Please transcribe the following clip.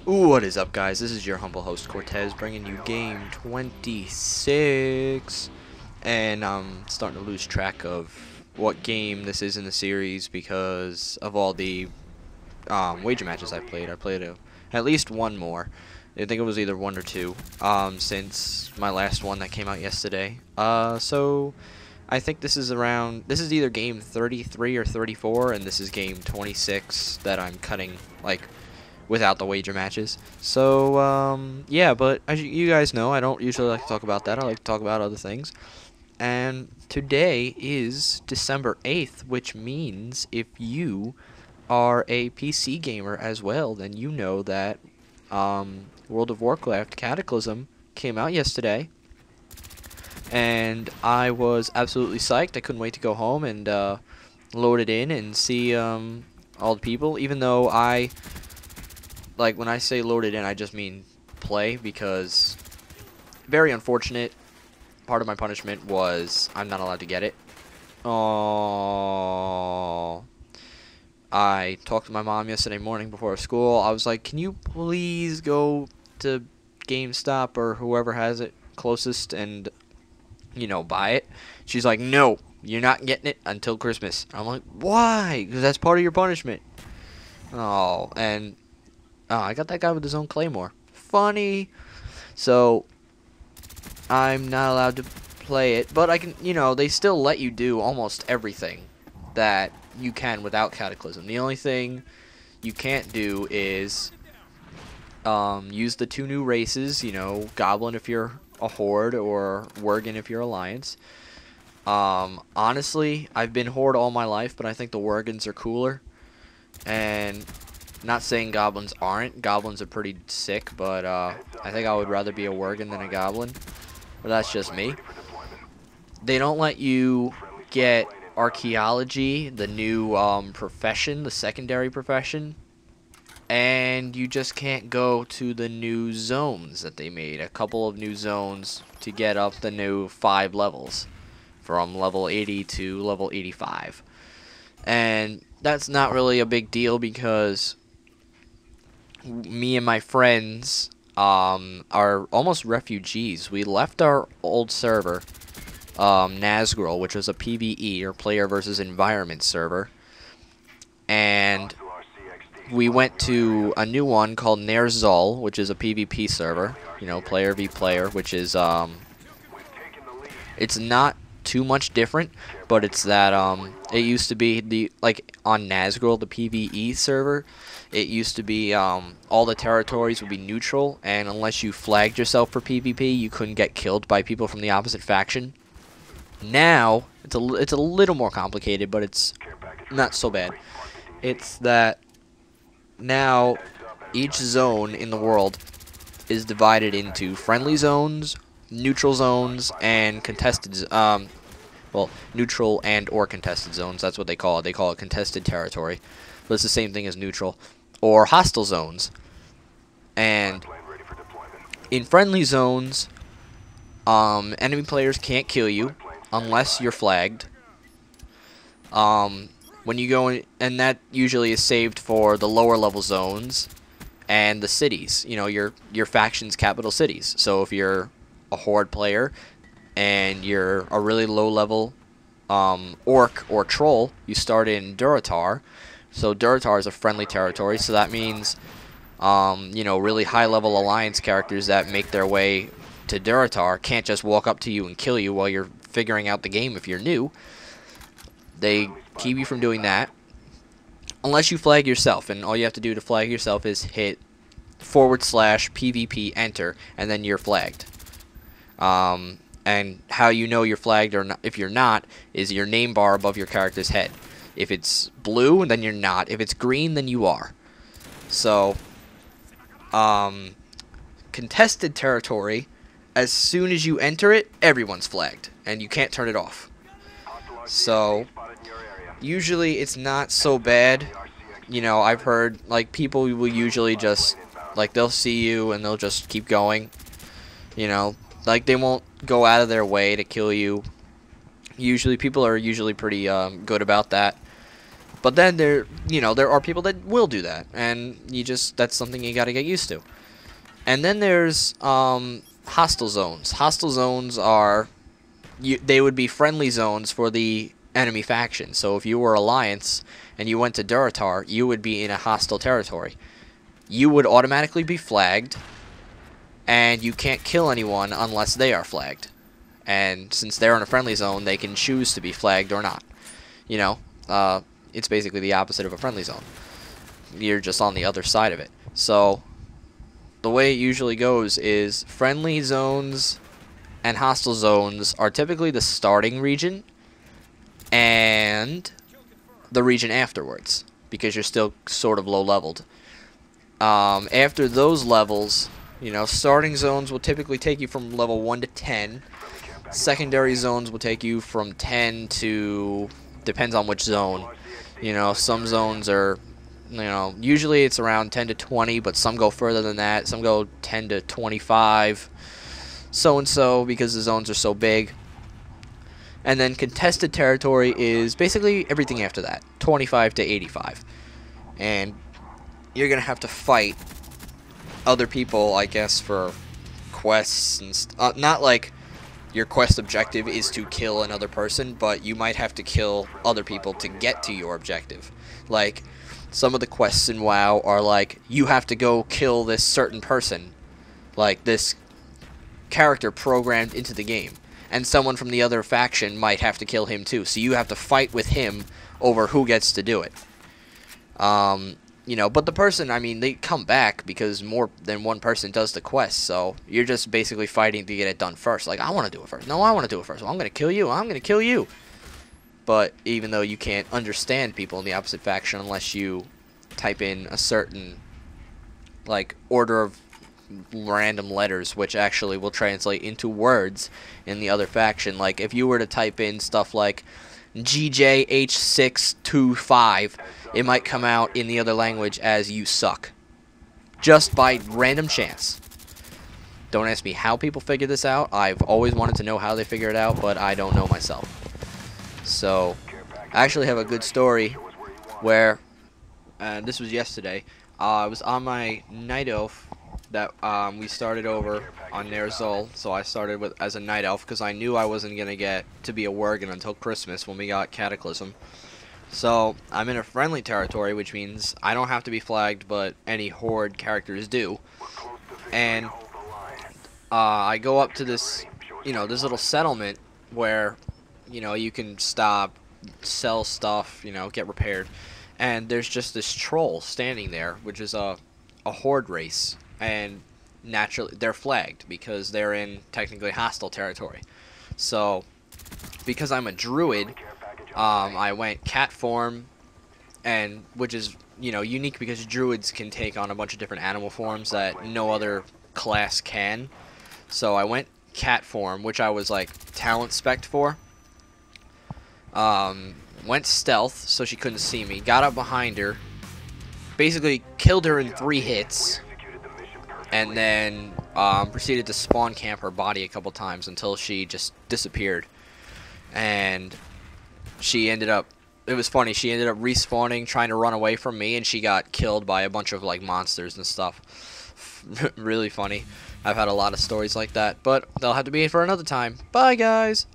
What is up, guys? This is your humble host Cortez, bringing you game 26, and I'm starting to lose track of what game this is in the series because of all the wager matches I've played. I played at least one more. I think it was either one or two since my last one that came out yesterday. So I think this is either game 33 or 34, and this is game 26 that I'm cutting, like, without the wager matches. So, yeah, but as you guys know, I don't usually like to talk about that. I like to talk about other things. And today is December 8th, which means if you are a PC gamer as well, then you know that World of Warcraft Cataclysm came out yesterday. And I was absolutely psyched. I couldn't wait to go home and load it in and see all the people, even though like, when I say loaded in, I just mean play, because very unfortunate. Part of my punishment was I'm not allowed to get it. Oh, I talked to my mom yesterday morning before school. I was like, can you please go to GameStop or whoever has it closest and, you know, buy it? She's like, no, you're not getting it until Christmas. I'm like, why? Because that's part of your punishment. Oh, and I got that guy with his own claymore. Funny. So, I'm not allowed to play it, but I can, you know, they still let you do almost everything that you can without Cataclysm. The only thing you can't do is use the two new races, you know, Goblin if you're a Horde or Worgen if you're Alliance. Honestly, I've been Horde all my life, but I think the Worgens are cooler. And not saying Goblins aren't. Goblins are pretty sick, but I think I would rather be a Worgen than a Goblin. But that's just me. They don't let you get Archaeology, the new profession, the secondary profession. And you just can't go to the new zones that they made. A couple of new zones to get up the new 5 levels. From level 80 to level 85. And that's not really a big deal because me and my friends are almost refugees. We left our old server, Nazgul, which was a PvE, or player versus environment server, and we went to a new one called Nerzul, which is a PvP server, you know, player v player, which is it's not too much different, but it's that it used to be like on Nazgul, the PvE server, it used to be all the territories would be neutral, and unless you flagged yourself for PvP, you couldn't get killed by people from the opposite faction. Now it's a little more complicated, but it's not so bad. It's that now each zone in the world is divided into friendly zones, neutral zones, and contested well, neutral and or contested zones. That's what they call it. They call it contested territory, but it's the same thing as neutral, or hostile zones. And in friendly zones, enemy players can't kill you unless you're flagged. When you go in, and that usually is saved for the lower level zones and the cities, you know, your faction's capital cities. So if you're a Horde player and you're a really low level orc or troll, you start in Durotar. So Durotar is a friendly territory, so that means you know, really high level alliance characters that make their way to Durotar can't just walk up to you and kill you while you're figuring out the game if you're new. They keep you from doing that unless you flag yourself, and all you have to do to flag yourself is hit /PvP enter, and then you're flagged. And how you know you're flagged or not, if you're not, is your name bar above your character's head. If it's blue, then you're not. If it's green, then you are. So, contested territory, as soon as you enter it, everyone's flagged, and you can't turn it off. So, usually it's not so bad. You know, I've heard, like, people will usually just, like, they'll see you and they'll just keep going. You know, like, they won't go out of their way to kill you. Usually, people are usually pretty good about that. But then there are people that will do that, and that's something you got to get used to. And then there's hostile zones. Hostile zones are they would be friendly zones for the enemy faction. So if you were Alliance and you went to Duratar, you would be in a hostile territory. You would automatically be flagged, and you can't kill anyone unless they are flagged. And since they're in a friendly zone, they can choose to be flagged or not. It's basically the opposite of a friendly zone. You're just on the other side of it. So the way it usually goes is friendly zones and hostile zones are typically the starting region and the region afterwards, because you're still sort of low leveled. After those levels, starting zones will typically take you from level 1 to 10. Secondary zones will take you from 10 to, depends on which zone. Some zones are, usually it's around 10 to 20, but some go further than that. Some go 10 to 25, so because the zones are so big. And then contested territory is basically everything after that, 25 to 85. And you're going to have to fight other people, I guess, for quests and not like your quest objective is to kill another person, but you might have to kill other people to get to your objective. Like, some of the quests in WoW are like, you have to go kill this certain person, like this character programmed into the game, and someone from the other faction might have to kill him too, so you have to fight with him over who gets to do it. But the person, they come back because more than one person does the quest, so you're just basically fighting to get it done first. Like, I want to do it first. No, I want to do it first. Well, I'm going to kill you. I'm going to kill you. But even though you can't understand people in the opposite faction unless you type in a certain, like, order of random letters, which actually will translate into words in the other faction. Like, if you were to type in stuff like GJH625, it might come out in the other language as "you suck," just by random chance. Don't ask me how people figure this out. I've always wanted to know how they figure it out, but I don't know myself. So I actually have a good story where this was yesterday. I was on my night elf that we started over on Nerzul, so I started as a night elf because I knew I wasn't going to get to be a Worgen until Christmas when we got Cataclysm. So I'm in a friendly territory, which means I don't have to be flagged, but any horde characters do. And I go up to this, this little settlement where, you can stop, sell stuff, get repaired. And there's just this troll standing there, which is a horde race. And naturally, they're flagged because they're in technically hostile territory. So, because I'm a druid, I went cat form, and which is unique because druids can take on a bunch of different animal forms that no other class can. So I went cat form, which I was like talent spec'd for. Went stealth so she couldn't see me. Got up behind her, basically killed her in 3 hits. And then proceeded to spawn camp her body a couple times until she just disappeared. And she ended up, it was funny, she ended up respawning, trying to run away from me, and she got killed by a bunch of like monsters and stuff. Really funny. I've had a lot of stories like that, but they'll have to be for another time. Bye, guys!